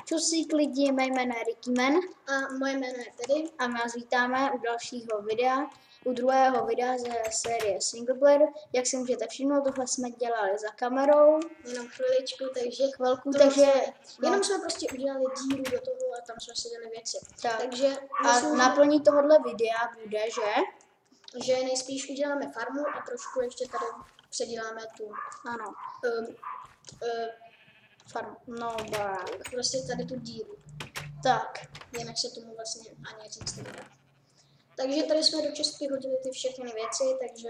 Čusík lidi, mé jméno je Rikyman. A moje jméno je Tedy. A my vás vítáme u dalšího videa, u druhého videa ze série Singleplayer. Jak si můžete všimnout, tohle jsme dělali za kamerou. Jenom chviličku, takže Chvilku, takže... Jenom jsme prostě udělali díru do toho a tam jsme si dělali věci. Tak. Takže A naplní tohohle videa bude, že nejspíš uděláme farmu a trošku ještě tady předěláme tu ano, farmu, no tak. prostě tady tu díru. Tak, Jinak se tomu vlastně ani říct nedá. Takže tady jsme do čistky hodili ty všechny věci, takže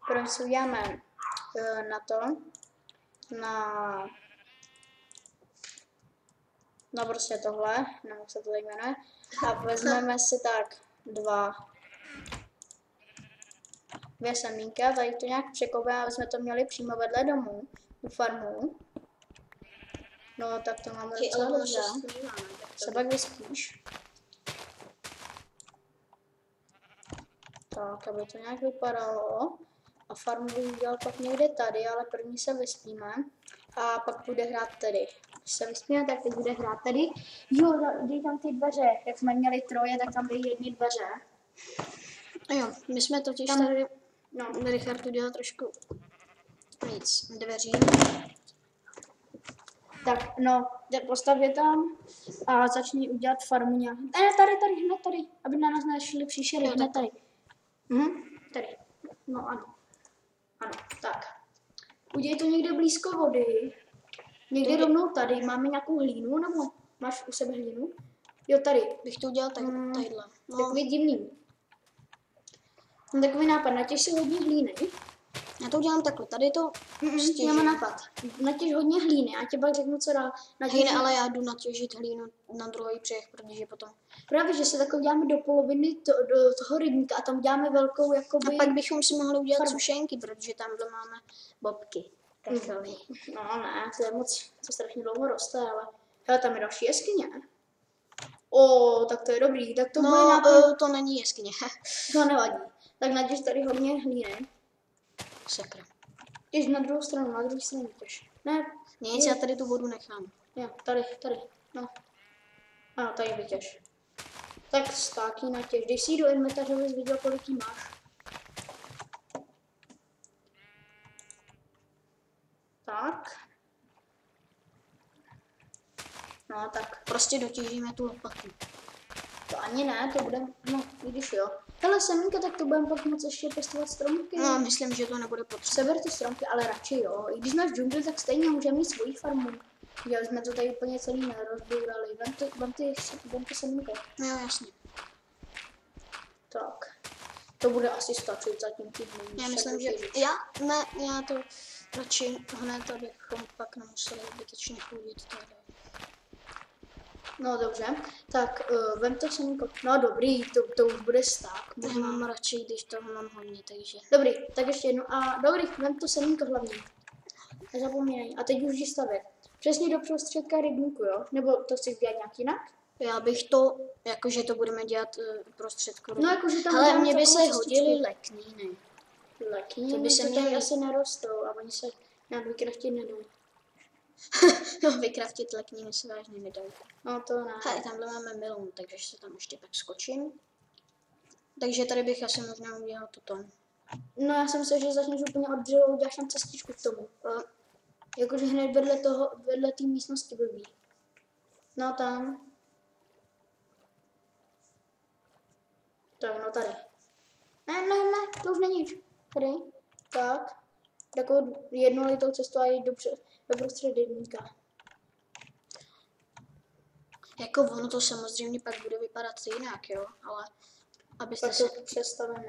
první si uděláme na prostě tohle, nevím, jak se to tak jmenuje, a vezmeme si tak dvě semínka, tady to nějak překopeme, aby jsme to měli přímo vedle domu, u farmu. No tak to máme docela dobře. Se pak vyspíš. Tak, aby to nějak vypadalo. A farmu bych udělal pak někde tady, ale první se vyspíme. A pak bude hrát tady. Když se vyspíme, tak teď bude hrát tady. Jo, dej tam ty dveře. Jak jsme měli troje, tak tam byly jedny dveře. Jo, my jsme totiž tam, tady, Richard udělal trošku víc dveří. Tak, no, postav je tam a začni udělat farmu nějak. Ne, hned tady, aby na nás nešli příšery, hned tady. Tady, no ano, tak. Udělej to někde blízko vody, někde rovnou tady, máme nějakou hlínu, nebo máš u sebe hlínu? Jo, tady. Bych to udělal tadyhle. No. Takový divný. Mám takový nápad, natěž si hodně hlíny. Já to udělám takhle, tady to Já mám nápad. Natěž hodně hlíny, já ti pak řeknu, co dál. Hlíny, ale já jdu natěžit hlínu na druhý břeh, protože potom... Právě, že se takhle děláme do poloviny do toho rybníka a tam děláme velkou jakoby... A pak bychom si mohli udělat sušenky, protože tamhle máme bobky. No ne, to je moc, to strašně dlouho roste, ale... Hele, tam je další jeskyně. Tak to je dobrý, tak to bude nápad... to není jeskyně. To nevadí. Tak natěž tady hodně hlíny. Sakra. Těž na druhou stranu, těž. Ne. Nic, já tady tu vodu nechám. Jo, tady, no. Ano, tady vytěž. Tak stáky natěž. Když si jdu do inventáře, abys viděl, kolik jí máš. Tak. No tak. Prostě dotěžíme tu lopatu. To ani ne, to budeme, no, když jo. Hele, semínka, tak to budeme pak moc ještě pěstovat stromky. No, myslím, že to nebude potřeba. Seber ty stromky, ale radši jo. I když jsme v džungli, tak stejně můžeme mít svoji farmu. Dělali jsme to tady úplně celý nerozbourali. Vem ty semínka. No jo, jasně. Tak. To bude asi stačit zatím ty dny. Já myslím, že já to radši hned, abychom pak nemuseli zbytečně chodit tady. No dobře, tak vem to semínko. No dobrý, to už bude sták. Já mám radši, když toho mám hodně, takže... Dobrý, tak ještě jedno. A dobrý, vem to semínko hlavně. Nezapomínej. A teď už jdi stavět. Přesně do prostředka rybníku, jo? Nebo to chceš dělat nějak jinak? Já bych to, jakože to budeme dělat prostředku rybníku. No jakože tam... Ale mně by se hodily lekníny. Lekníny? To by se měly asi nerostou a oni se nějak vykraftit nedají. No, vykraftit lekníny se vážně nedají. No to ne. Hele, tamhle máme milon, takže se tam ještě tak skočím. Takže tady bych asi možná udělal toto. No já jsem se, že začneš úplně od dřeva, uděláš tam cestičku k tomu. Jakože hned vedle té místnosti blbý. No tam. Tak no tady. Ne, to už není už. Tady. Tak. Takovou jednolitou cestu a jít do prostředníka. Jako ono to samozřejmě pak bude vypadat jinak, jo, ale abyste pak se... to představíme,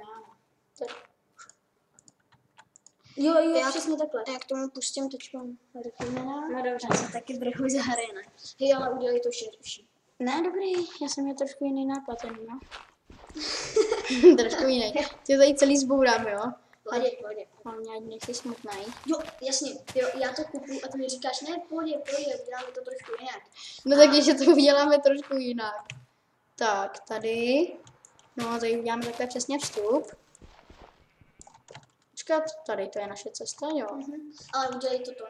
Jo, přesně takhle. Já k tomu pustím teďka. No dobře, se taky vrchuj za arena. Hej, ale udělej to širší. Ne, dobrý, já jsem měl trošku jiný nápad, no. Trošku jiný. Ty tady celý zbourám, jo? Pohodě. Hlavně ať nejsi smutnej. Jo, jasně, jo, já to kupuju a ty mi říkáš, ne, pohodě, uděláme to trošku jinak. No tak ještě to uděláme trošku jinak. Tak, tady. No, tady uděláme takhle přesně vstup. Počkat, tady to je naše cesta, jo. Ale udělej toto.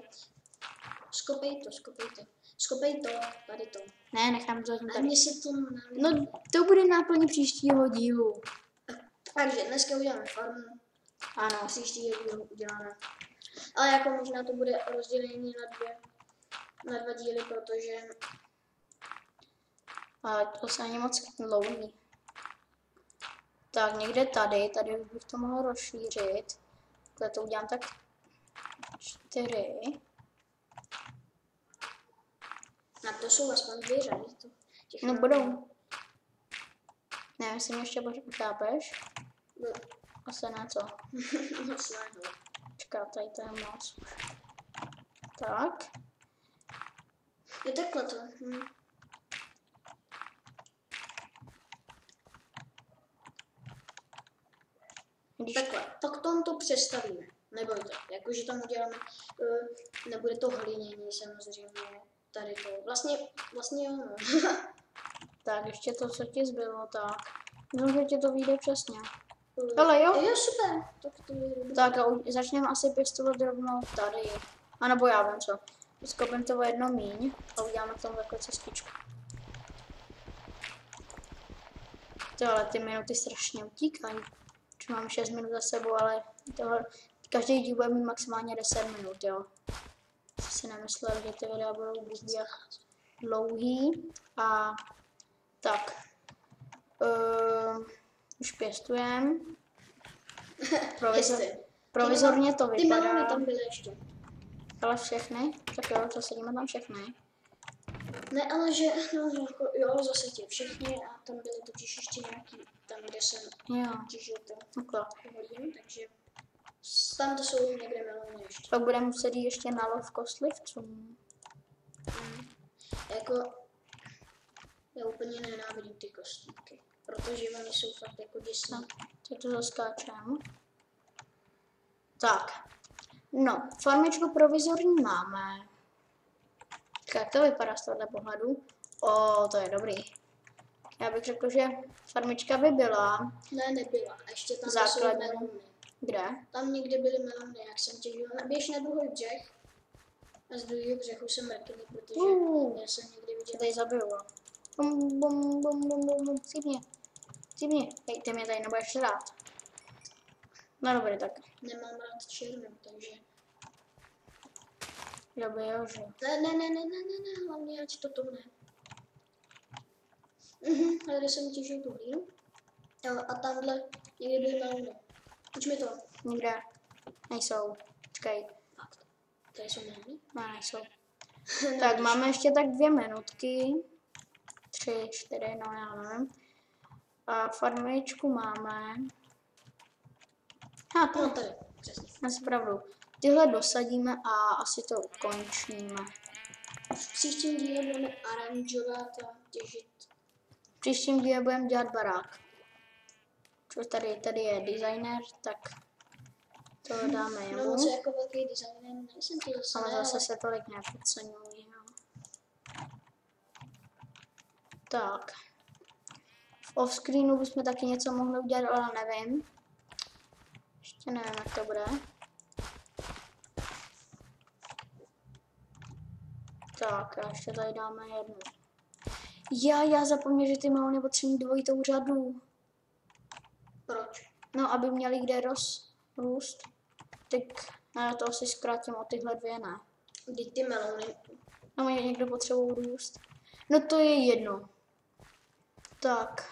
Skopej to. Skopej to, tady to. Ne, nechám to A tady. mně se to No, to bude náplň příštího dílu. Takže dneska uděláme farmu, Ano. příští díl uděláme. Ale jako možná to bude rozdělení na dva díly, protože Ale to se ani moc dlouhý. Tak někde tady už bych to mohl rozšířit. Takhle to udělám tak 4. na to jsou aspoň 2 řady. No budou. Ne, myslím ještě chápeš? Asi ne, co? Čeká, tady to je moc. Tak. Je takhle to. Když... Takhle, pak tom to přestavíme. Nebojte, jakože tam uděláme, nebude to hlinění samozřejmě, tady to, vlastně jo, no. Tak, ještě to, co ti zbylo, tak. No, že ti to vyjde přesně. Ale jo. Jo, super. Tak a začneme asi pěstovat rovnou tady. A nebo já vím co. Skopím to o jedno míň a uděláme k tomu takové cestičku. To ale ty minuty strašně utíkají. Už mám 6 minut za sebou, ale tohle, každý díl bude mít maximálně 10 minut, jo. Jsem si nemyslel, že ty videa budou být jak dlouhý. A tak. Už pěstujem. Provizorně to vypadá. Ty melony tam byly ještě. Ale všechny? Tak jo, zasadíme tam všechny. Ne, ale že, no, jako, jo, zase tě všechny a tam byly totiž ještě nějaký, tam kde jsem těžil to hodím, takže tam to jsou někde melony ještě. Pak budeme muset jít ještě na lov kostlivcům. Jako, já úplně nenávidím ty kostlíky, protože oni jsou fakt jako děsný. No, teď to zaskáčem. Tak, no, farmičku provizorní máme. Jak to vypadá z tohoto pohledu? O, to je dobrý. Já bych řekl, že farmička by byla. Ne, nebyla. A ještě tam základní. jsou melony. Kde? Tam někde byly melony, jak jsem těžil. Běž na druhý břeh. A z druhého břehu jsem mrknul, protože já jsem někdy viděl. Tady zabiju. Bum. Cípně. Hej, ty mě tady nebudeš rád. No dobrý, tak. Nemám rád černou, takže. Dobrý, jo, že. Ne, hlavně ať to tohne. Tady jsem těžil tu hlínu. A tamhle někde byly melony. Uč mi to. Nikde. Nejsou. Počkej. Fakt. Tady jsou melony? No, nejsou. Tak, máme ještě tak 2 minutky. 3, 4, no já nevím. A farmičku máme. No tady, přesně. Asi pravdu. Tyhle dosadíme a asi to ukončíme. V příštím díle budeme aranžovat a těžit. V příštím díle budeme dělat barák. Čo tady je designer, tak to dáme jemu. No moc jako velký designer, nejsem to zase. Ale zase se tolik nepodceňují. Tak. V offscreenu bychom taky něco mohli udělat, ale nevím. Ještě nevím, jak to bude. Tak, a ještě tady dáme jednu. Já zapomněl, že ty melony potřebují dvojitou řadu. Proč? No, aby měli kde růst. Tak já to asi zkrátím o tyhle 2, ne? Kdy ty melony. No, někdo potřebují růst. No, to je jedno. Tak.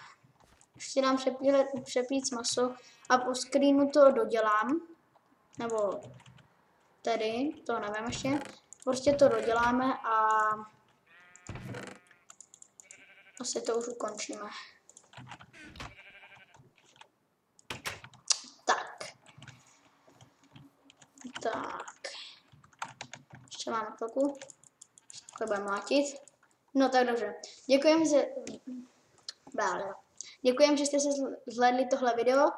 Ještě dám přepíct maso a po screenu to dodělám. Nebo tedy, to nevím ještě. Prostě to doděláme a asi to už ukončíme. Tak. Ještě máme chvilku. To budeme mlátit. No tak dobře. Děkujem, že jste se zhlédli tohle video.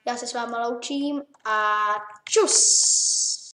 Já se s vámi loučím a čus!